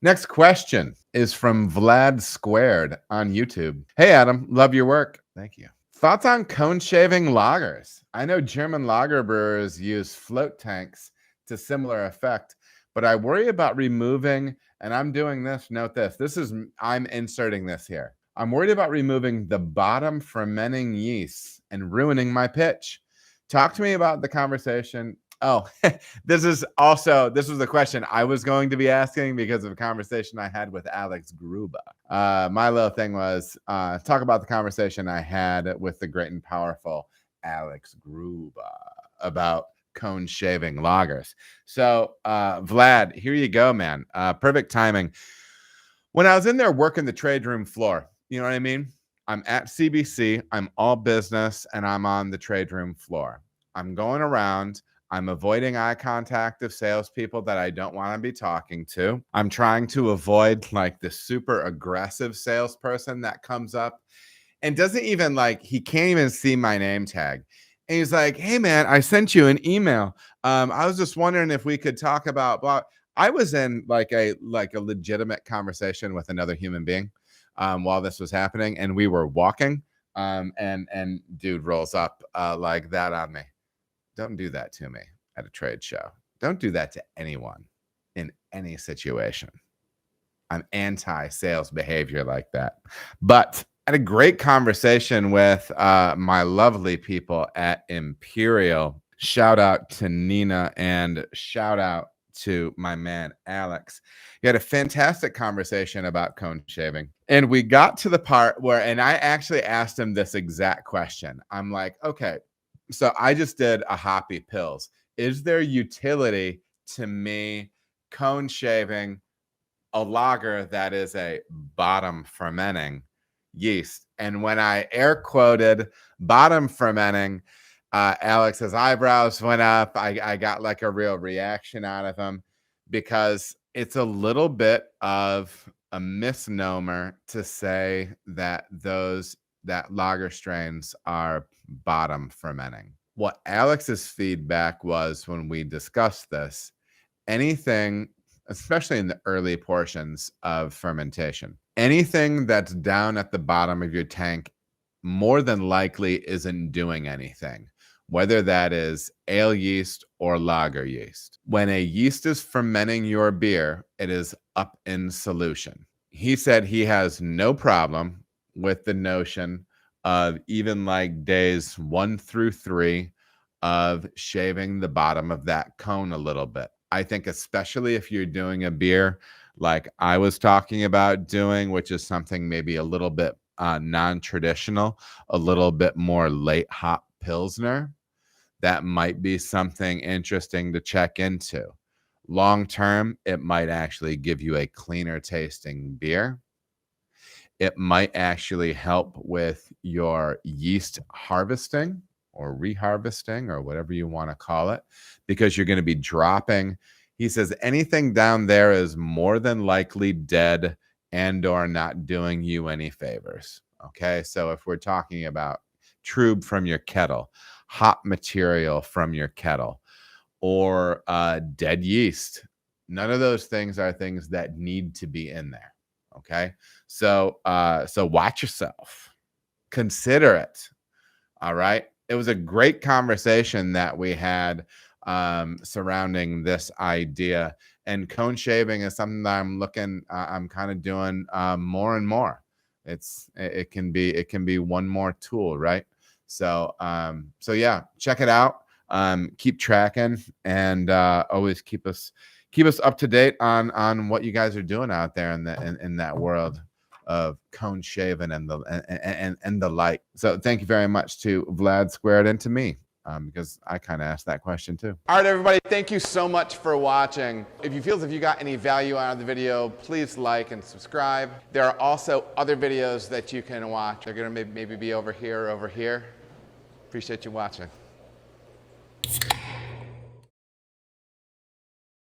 Next question is from Vlad Squared on YouTube. Hey, Adam, love your work. Thank you. Thoughts on cone shaving lagers? I know German lager brewers use float tanks to similar effect, but I worry about removing, and I'm doing this, note this, I'm inserting this here. I'm worried about removing the bottom fermenting yeast and ruining my pitch. Talk to me about the conversation. Oh, this was the question I was going to be asking because of a conversation I had with Alex Gruba. My little thing was talk about the conversation I had with the great and powerful Alex Gruba about cone shaving lagers. So, Vlad, here you go, man. Perfect timing. When I was in there working the trade room floor, you know what I mean? I'm at CBC, I'm all business, and I'm on the trade room floor. I'm going around. I'm avoiding eye contact of salespeople that I don't want to be talking to. I'm trying to avoid like the super aggressive salesperson that comes up and doesn't even he can't even see my name tag. And he's like, "Hey man, I sent you an email. I was just wondering if we could talk about blah." I was in like a legitimate conversation with another human being while this was happening, and we were walking. And dude rolls up like that on me. Don't do that to me at a trade show. Don't do that to anyone in any situation. I'm anti-sales behavior like that. But I had a great conversation with my lovely people at Imperial. Shout out to Nina and shout out to my man, Alex. We had a fantastic conversation about cone shaving. And we got to the part where, and I actually asked him this exact question. I'm like, okay, so I just did a hoppy pills. Is there utility to me cone shaving a lager that is a bottom fermenting yeast? And when I air quoted bottom fermenting, Alex's eyebrows went up. I got like a real reaction out of him because it's a little bit of a misnomer to say that that lager strains are bottom fermenting. What Alex's feedback was when we discussed this, anything, especially in the early portions of fermentation, anything that's down at the bottom of your tank more than likely isn't doing anything, whether that is ale yeast or lager yeast. When a yeast is fermenting your beer, it is up in solution. He said he has no problem with the notion of even like days 1 through 3 of shaving the bottom of that cone a little bit. I think especially if you're doing a beer like I was talking about doing, which is something maybe a little bit non-traditional, a little bit more late hop Pilsner, that might be something interesting to check into. Long term, it might actually give you a cleaner tasting beer. It might actually help with your yeast harvesting or reharvesting or whatever you want to call it, because you're going to be dropping. He says anything down there is more than likely dead and or not doing you any favors. Okay, so if we're talking about trub from your kettle, hop material from your kettle, or dead yeast, none of those things are things that need to be in there. Okay, so watch yourself, consider it. All right, it was a great conversation that we had surrounding this idea, and cone shaving is something that I'm kind of doing more and more. It can be one more tool, right? So yeah, check it out. Keep tracking, and always keep us up to date on what you guys are doing out there in that world of cone shaving and the like. So thank you very much to Vlad Squared and to me, because I kind of asked that question too. All right, everybody, thank you so much for watching. If you feel as if you got any value out of the video, please like and subscribe. There are also other videos that you can watch. They're gonna maybe be over here or over here. Appreciate you watching.